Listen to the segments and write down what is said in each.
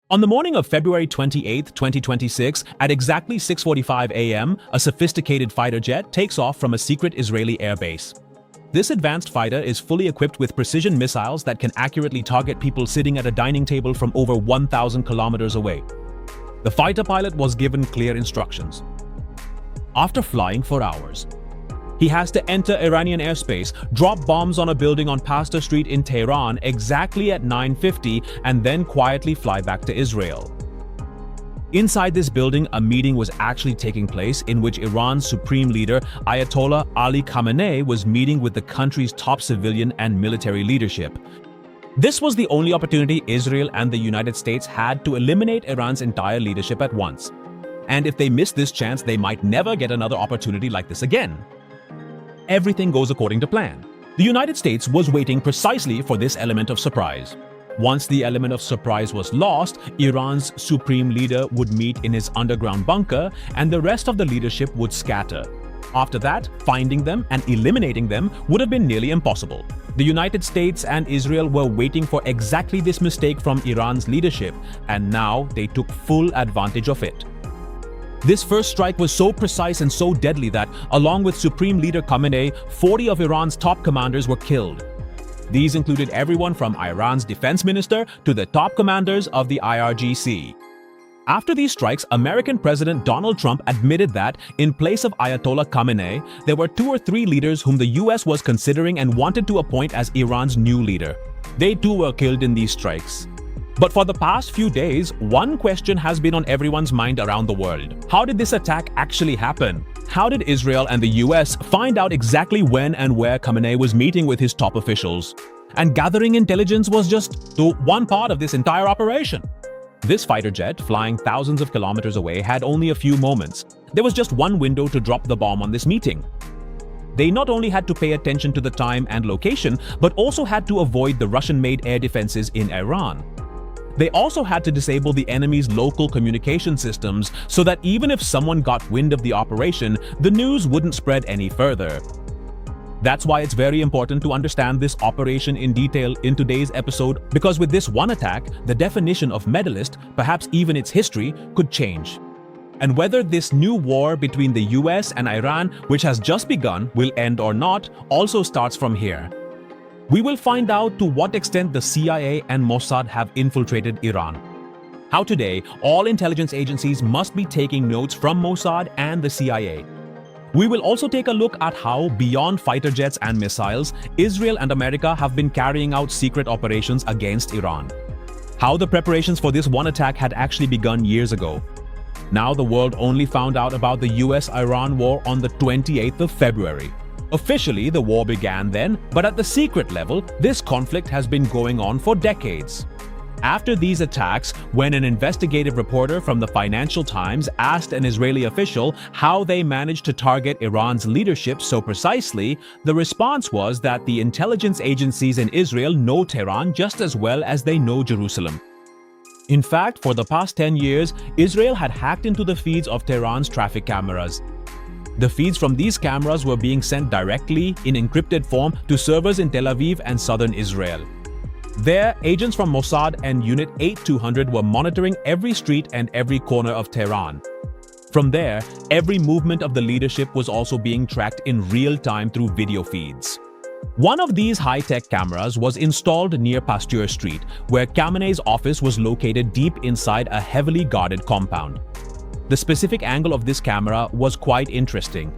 On the morning of February 28, 2026, at exactly 6:45 a.m., a sophisticated fighter jet takes off from a secret Israeli airbase. This advanced fighter is fully equipped with precision missiles that can accurately target people sitting at a dining table from over 1,000 kilometers away. The fighter pilot was given clear instructions. After flying for hours, he has to enter Iranian airspace, drop bombs on a building on Pastor Street in Tehran exactly at 9:50, and then quietly fly back to Israel. Inside this building, a meeting was actually taking place in which Iran's supreme leader, Ayatollah Ali Khamenei, was meeting with the country's top civilian and military leadership. This was the only opportunity Israel and the United States had to eliminate Iran's entire leadership at once. And if they miss this chance, they might never get another opportunity like this again. Everything goes according to plan. The United States was waiting precisely for this element of surprise. Once the element of surprise was lost, Iran's supreme leader would meet in his underground bunker and the rest of the leadership would scatter. After that, finding them and eliminating them would have been nearly impossible. The United States and Israel were waiting for exactly this mistake from Iran's leadership, and now they took full advantage of it. This first strike was so precise and so deadly that, along with Supreme Leader Khamenei, 40 of Iran's top commanders were killed. These included everyone from Iran's defense minister to the top commanders of the IRGC. After these strikes, American President Donald Trump admitted that, in place of Ayatollah Khamenei, there were 2 or 3 leaders whom the US was considering and wanted to appoint as Iran's new leader. They too were killed in these strikes. But for the past few days, one question has been on everyone's mind around the world. How did this attack actually happen? How did Israel and the US find out exactly when and where Khamenei was meeting with his top officials? And gathering intelligence was just one part of this entire operation. This fighter jet, flying thousands of kilometers away, had only a few moments. There was just one window to drop the bomb on this meeting. They not only had to pay attention to the time and location, but also had to avoid the Russian-made air defenses in Iran. They also had to disable the enemy's local communication systems so that even if someone got wind of the operation, the news wouldn't spread any further. That's why it's very important to understand this operation in detail in today's episode, because with this one attack, the definition of medalist, perhaps even its history, could change. And whether this new war between the US and Iran, which has just begun, will end or not, also starts from here. We will find out to what extent the CIA and Mossad have infiltrated Iran. How today, all intelligence agencies must be taking notes from Mossad and the CIA. We will also take a look at how, beyond fighter jets and missiles, Israel and America have been carrying out secret operations against Iran. How the preparations for this one attack had actually begun years ago. Now the world only found out about the US-Iran war on the 28th of February. Officially, the war began then, but at the secret level, this conflict has been going on for decades. After these attacks, when an investigative reporter from the Financial Times asked an Israeli official how they managed to target Iran's leadership so precisely, the response was that the intelligence agencies in Israel know Tehran just as well as they know Jerusalem. In fact, for the past 10 years, Israel had hacked into the feeds of Tehran's traffic cameras. The feeds from these cameras were being sent directly in encrypted form to servers in Tel Aviv and southern Israel. There, agents from Mossad and Unit 8200 were monitoring every street and every corner of Tehran. From there, every movement of the leadership was also being tracked in real time through video feeds. One of these high-tech cameras was installed near Pasteur Street, where Khamenei's office was located deep inside a heavily guarded compound. The specific angle of this camera was quite interesting.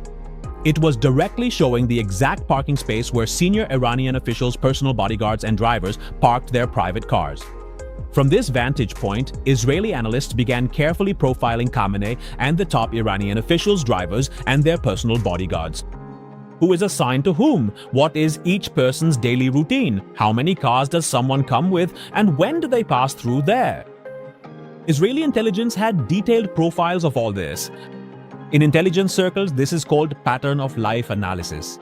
It was directly showing the exact parking space where senior Iranian officials' personal bodyguards and drivers parked their private cars. From this vantage point, Israeli analysts began carefully profiling Khamenei and the top Iranian officials' drivers and their personal bodyguards. Who is assigned to whom? What is each person's daily routine? How many cars does someone come with? And when do they pass through there? Israeli intelligence had detailed profiles of all this. In intelligence circles, this is called pattern of life analysis.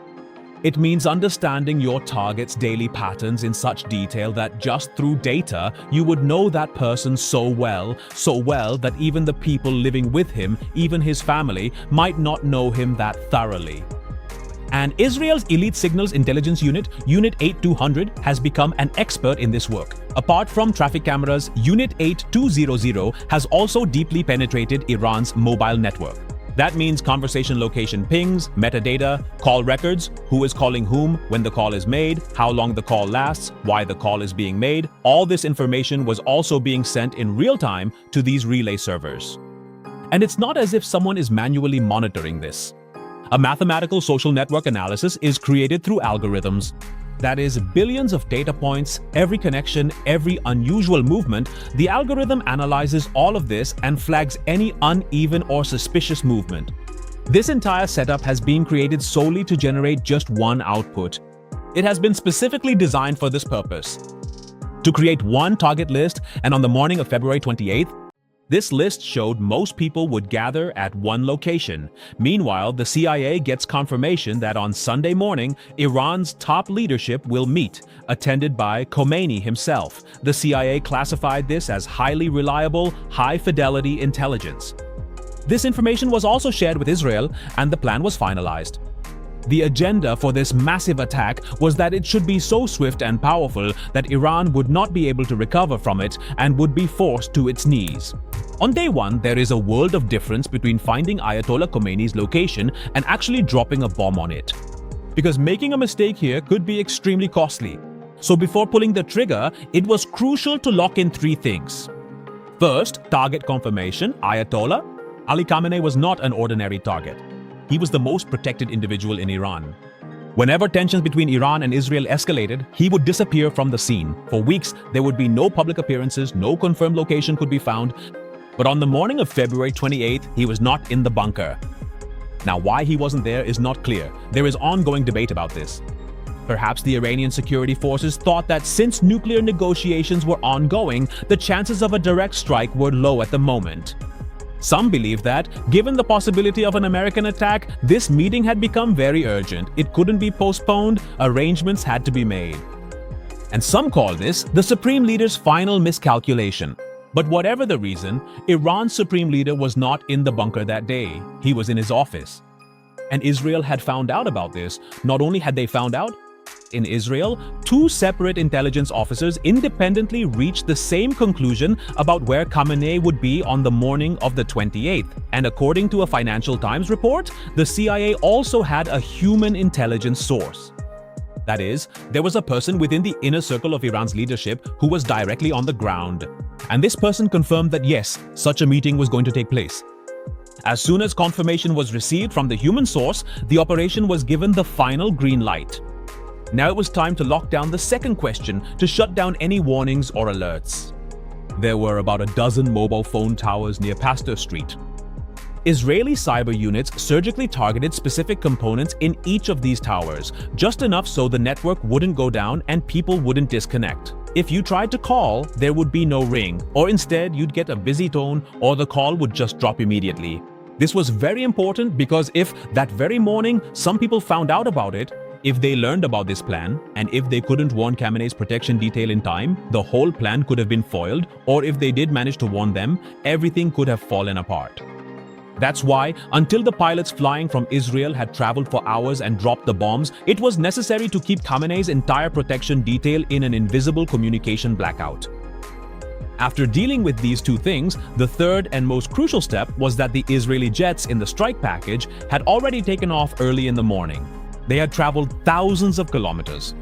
It means understanding your target's daily patterns in such detail that just through data, you would know that person so well that even the people living with him, even his family, might not know him that thoroughly. And Israel's Elite Signals Intelligence Unit, Unit 8200, has become an expert in this work. Apart from traffic cameras, Unit 8200 has also deeply penetrated Iran's mobile network. That means conversation location pings, metadata, call records, who is calling whom, when the call is made, how long the call lasts, why the call is being made. All this information was also being sent in real time to these relay servers. And it's not as if someone is manually monitoring this. A mathematical social network analysis is created through algorithms. That is, billions of data points, every connection, every unusual movement. The algorithm analyzes all of this and flags any uneven or suspicious movement. This entire setup has been created solely to generate just one output. It has been specifically designed for this purpose. To create one target list, and on the morning of February 28th, this list showed most people would gather at one location. Meanwhile, the CIA gets confirmation that on Sunday morning, Iran's top leadership will meet, attended by Khamenei himself. The CIA classified this as highly reliable, high-fidelity intelligence. This information was also shared with Israel, and the plan was finalized. The agenda for this massive attack was that it should be so swift and powerful that Iran would not be able to recover from it and would be forced to its knees. On day one, there is a world of difference between finding Ayatollah Khamenei's location and actually dropping a bomb on it. Because making a mistake here could be extremely costly. So before pulling the trigger, it was crucial to lock in three things. First, target confirmation. Ayatollah Ali Khamenei was not an ordinary target. He was the most protected individual in Iran. Whenever tensions between Iran and Israel escalated, he would disappear from the scene. For weeks, there would be no public appearances, no confirmed location could be found. But on the morning of February 28th, he was not in the bunker. Now, why he wasn't there is not clear. There is ongoing debate about this. Perhaps the Iranian security forces thought that since nuclear negotiations were ongoing, the chances of a direct strike were low at the moment. Some believe that, given the possibility of an American attack, this meeting had become very urgent. It couldn't be postponed, arrangements had to be made. And some call this the Supreme Leader's final miscalculation. But whatever the reason, Iran's Supreme Leader was not in the bunker that day. He was in his office. And Israel had found out about this. Not only had they found out, in Israel, two separate intelligence officers independently reached the same conclusion about where Khamenei would be on the morning of the 28th. And according to a Financial Times report, the CIA also had a human intelligence source. That is, there was a person within the inner circle of Iran's leadership who was directly on the ground. And this person confirmed that yes, such a meeting was going to take place. As soon as confirmation was received from the human source, the operation was given the final green light. Now it was time to lock down the second question to shut down any warnings or alerts. There were about a dozen mobile phone towers near Pasteur Street. Israeli cyber units surgically targeted specific components in each of these towers, just enough so the network wouldn't go down and people wouldn't disconnect. If you tried to call, there would be no ring, or instead you'd get a busy tone or the call would just drop immediately. This was very important because if that very morning some people found out about it, if they learned about this plan, and if they couldn't warn Khamenei's protection detail in time, the whole plan could have been foiled, or if they did manage to warn them, everything could have fallen apart. That's why, until the pilots flying from Israel had traveled for hours and dropped the bombs, it was necessary to keep Khamenei's entire protection detail in an invisible communication blackout. After dealing with these two things, the third and most crucial step was that the Israeli jets in the strike package had already taken off early in the morning. They had traveled thousands of kilometers.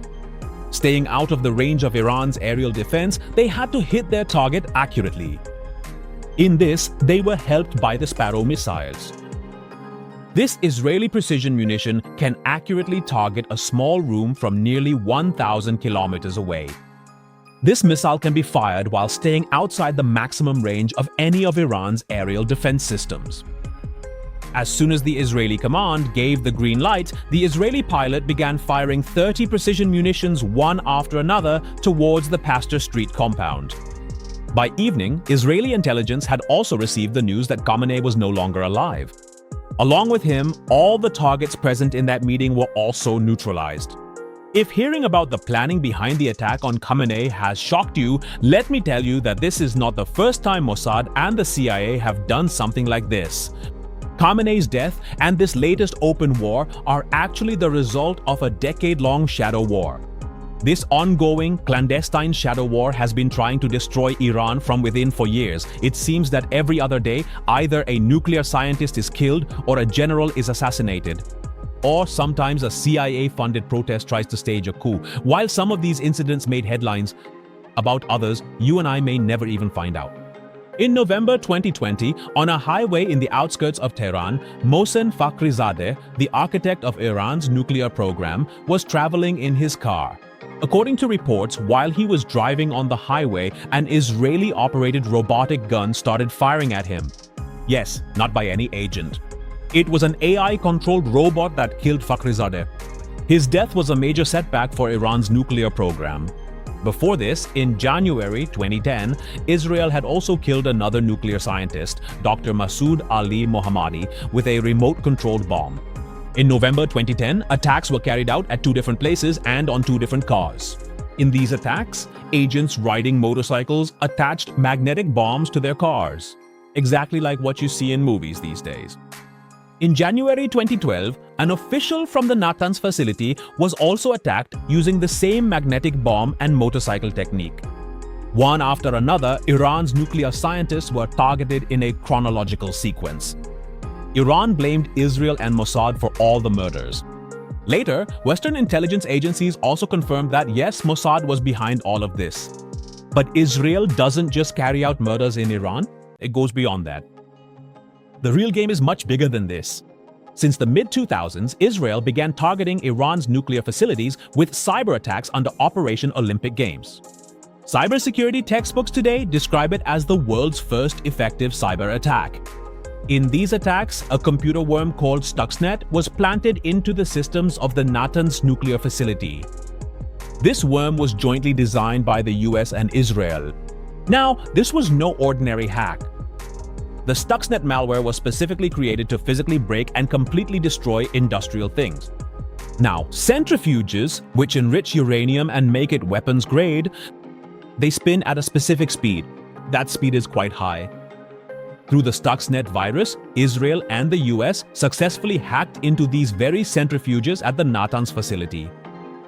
Staying out of the range of Iran's aerial defense, they had to hit their target accurately. In this, they were helped by the Sparrow missiles. This Israeli precision munition can accurately target a small room from nearly 1,000 kilometers away. This missile can be fired while staying outside the maximum range of any of Iran's aerial defense systems. As soon as the Israeli command gave the green light, the Israeli pilot began firing 30 precision munitions one after another towards the Pasteur Street compound. By evening, Israeli intelligence had also received the news that Khamenei was no longer alive. Along with him, all the targets present in that meeting were also neutralized. If hearing about the planning behind the attack on Khamenei has shocked you, let me tell you that this is not the first time Mossad and the CIA have done something like this. Khamenei's death and this latest open war are actually the result of a decade-long shadow war. This ongoing, clandestine shadow war has been trying to destroy Iran from within for years. It seems that every other day, either a nuclear scientist is killed or a general is assassinated. Or sometimes a CIA-funded protest tries to stage a coup. While some of these incidents made headlines, about others, you and I may never even find out. In November 2020, on a highway in the outskirts of Tehran, Mohsen Fakhrizadeh, the architect of Iran's nuclear program, was traveling in his car. According to reports, while he was driving on the highway, an Israeli-operated robotic gun started firing at him. Yes, not by any agent. It was an AI-controlled robot that killed Fakhrizadeh. His death was a major setback for Iran's nuclear program. Before this, in January 2010, Israel had also killed another nuclear scientist, Dr. Masoud Ali Mohammadi, with a remote-controlled bomb. In November 2010, attacks were carried out at 2 different places and on 2 different cars. In these attacks, agents riding motorcycles attached magnetic bombs to their cars, exactly like what you see in movies these days. In January 2012, an official from the Natanz facility was also attacked using the same magnetic bomb and motorcycle technique. One after another, Iran's nuclear scientists were targeted in a chronological sequence. Iran blamed Israel and Mossad for all the murders. Later, Western intelligence agencies also confirmed that yes, Mossad was behind all of this. But Israel doesn't just carry out murders in Iran, it goes beyond that. The real game is much bigger than this. Since the mid-2000s, Israel began targeting Iran's nuclear facilities with cyber attacks under Operation Olympic Games. Cybersecurity textbooks today describe it as the world's first effective cyber attack. In these attacks, a computer worm called Stuxnet was planted into the systems of the Natanz nuclear facility. This worm was jointly designed by the US and Israel. Now, this was no ordinary hack. The Stuxnet malware was specifically created to physically break and completely destroy industrial things. Now, centrifuges, which enrich uranium and make it weapons grade, they spin at a specific speed. That speed is quite high. Through the Stuxnet virus, Israel and the US successfully hacked into these very centrifuges at the Natanz facility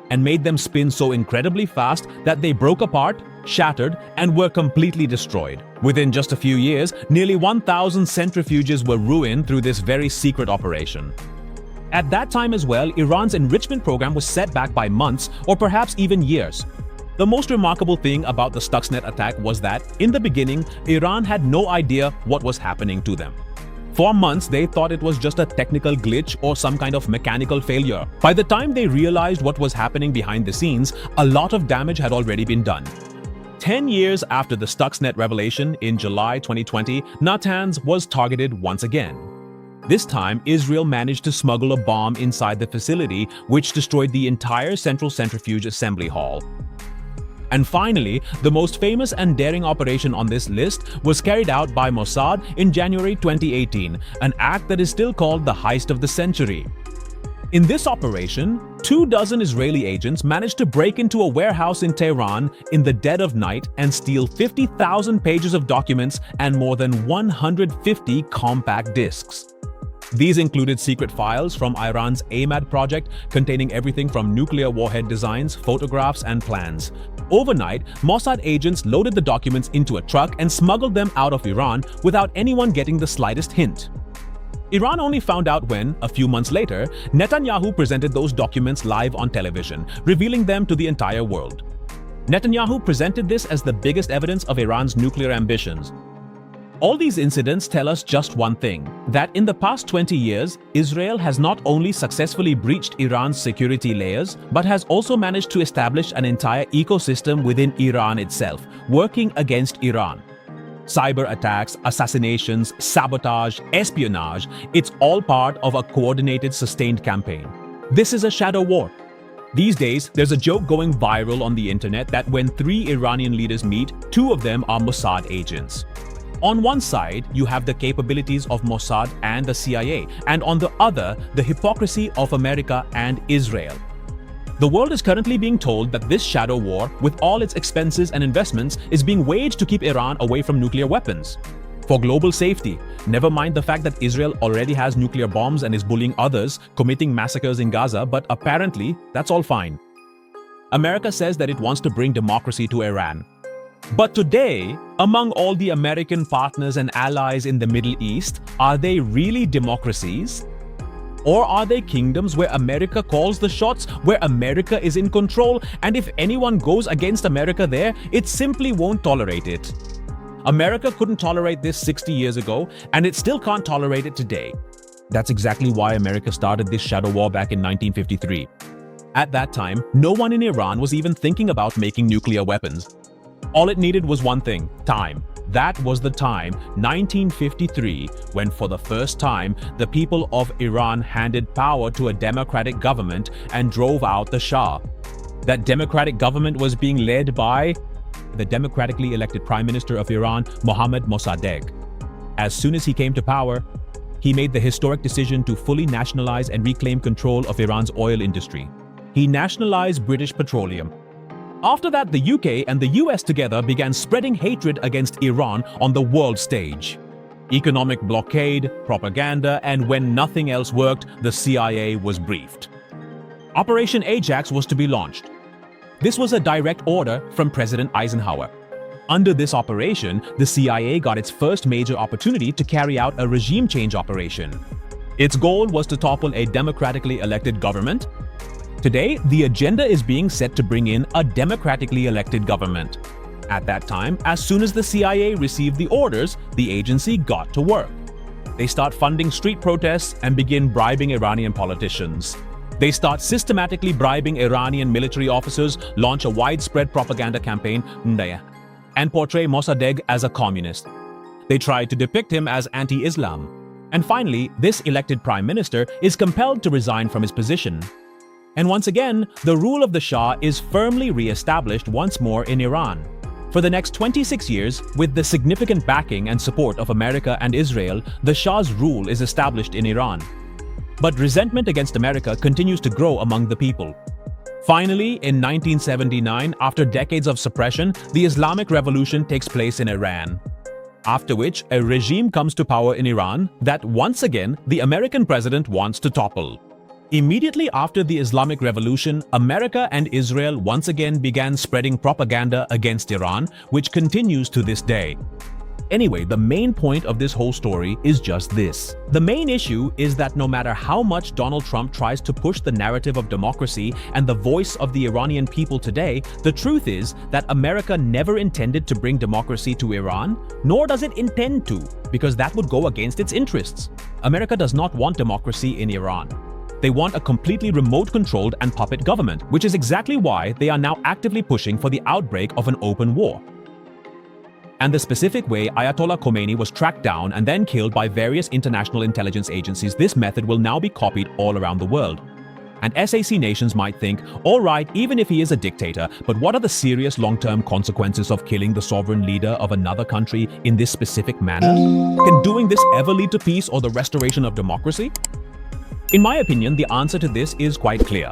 and made them spin so incredibly fast that they broke apart, shattered, and were completely destroyed. Within just a few years, nearly 1,000 centrifuges were ruined through this very secret operation. At that time as well, Iran's enrichment program was set back by months or perhaps even years. The most remarkable thing about the Stuxnet attack was that, in the beginning, Iran had no idea what was happening to them. For months, they thought it was just a technical glitch or some kind of mechanical failure. By the time they realized what was happening behind the scenes, a lot of damage had already been done. 10 years after the Stuxnet revelation in July 2020, Natanz was targeted once again. This time, Israel managed to smuggle a bomb inside the facility, which destroyed the entire central centrifuge assembly hall. And finally, the most famous and daring operation on this list was carried out by Mossad in January 2018, an act that is still called the heist of the century. In this operation, 24 Israeli agents managed to break into a warehouse in Tehran in the dead of night and steal 50,000 pages of documents and more than 150 compact discs. These included secret files from Iran's AMAD project containing everything from nuclear warhead designs, photographs, and plans. Overnight, Mossad agents loaded the documents into a truck and smuggled them out of Iran without anyone getting the slightest hint. Iran only found out when, a few months later, Netanyahu presented those documents live on television, revealing them to the entire world. Netanyahu presented this as the biggest evidence of Iran's nuclear ambitions. All these incidents tell us just one thing, that in the past 20 years, Israel has not only successfully breached Iran's security layers, but has also managed to establish an entire ecosystem within Iran itself, working against Iran. Cyber attacks, assassinations, sabotage, espionage, it's all part of a coordinated, sustained campaign. This is a shadow war. These days, there's a joke going viral on the internet that when 3 Iranian leaders meet, 2 of them are Mossad agents. On one side, you have the capabilities of Mossad and the CIA, and on the other, the hypocrisy of America and Israel. The world is currently being told that this shadow war, with all its expenses and investments, is being waged to keep Iran away from nuclear weapons. For global safety, never mind the fact that Israel already has nuclear bombs and is bullying others, committing massacres in Gaza, but apparently that's all fine. America says that it wants to bring democracy to Iran. But today, among all the American partners and allies in the Middle East, are they really democracies? Or are they kingdoms where America calls the shots, where America is in control, and if anyone goes against America there, it simply won't tolerate it? America couldn't tolerate this 60 years ago, and it still can't tolerate it today. That's exactly why America started this shadow war back in 1953. At that time, no one in Iran was even thinking about making nuclear weapons. All it needed was one thing: time. That was the time, 1953, when for the first time, the people of Iran handed power to a democratic government and drove out the Shah. That democratic government was being led by the democratically elected Prime Minister of Iran, Mossad. As soon as he came to power, he made the historic decision to fully nationalize and reclaim control of Iran's oil industry. He nationalized British Petroleum. After that, the UK and the US together began spreading hatred against Iran on the world stage. Economic blockade, propaganda, and when nothing else worked, the CIA was briefed. Operation Ajax was to be launched. This was a direct order from President Eisenhower. Under this operation, the CIA got its first major opportunity to carry out a regime change operation. Its goal was to topple a democratically elected government. Today, the agenda is being set to bring in a democratically elected government. At that time, as soon as the CIA received the orders, the agency got to work. They start funding street protests and begin bribing Iranian politicians. They start systematically bribing Iranian military officers, launch a widespread propaganda campaign, and portray Mossad as a communist. They try to depict him as anti-Islam. And finally, this elected prime minister is compelled to resign from his position. And once again, the rule of the Shah is firmly re-established once more in Iran. For the next 26 years, with the significant backing and support of America and Israel, the Shah's rule is established in Iran. But resentment against America continues to grow among the people. Finally, in 1979, after decades of suppression, the Islamic Revolution takes place in Iran. After which, a regime comes to power in Iran that once again the American president wants to topple. Immediately after the Islamic Revolution, America and Israel once again began spreading propaganda against Iran, which continues to this day. Anyway, the main point of this whole story is just this. The main issue is that no matter how much Donald Trump tries to push the narrative of democracy and the voice of the Iranian people today, the truth is that America never intended to bring democracy to Iran, nor does it intend to, because that would go against its interests. America does not want democracy in Iran. They want a completely remote-controlled and puppet government, which is exactly why they are now actively pushing for the outbreak of an open war. And the specific way Ayatollah Khamenei was tracked down and then killed by various international intelligence agencies, this method will now be copied all around the world. And SAC nations might think, all right, even if he is a dictator, but what are the serious long-term consequences of killing the sovereign leader of another country in this specific manner? Can doing this ever lead to peace or the restoration of democracy? In my opinion, the answer to this is quite clear.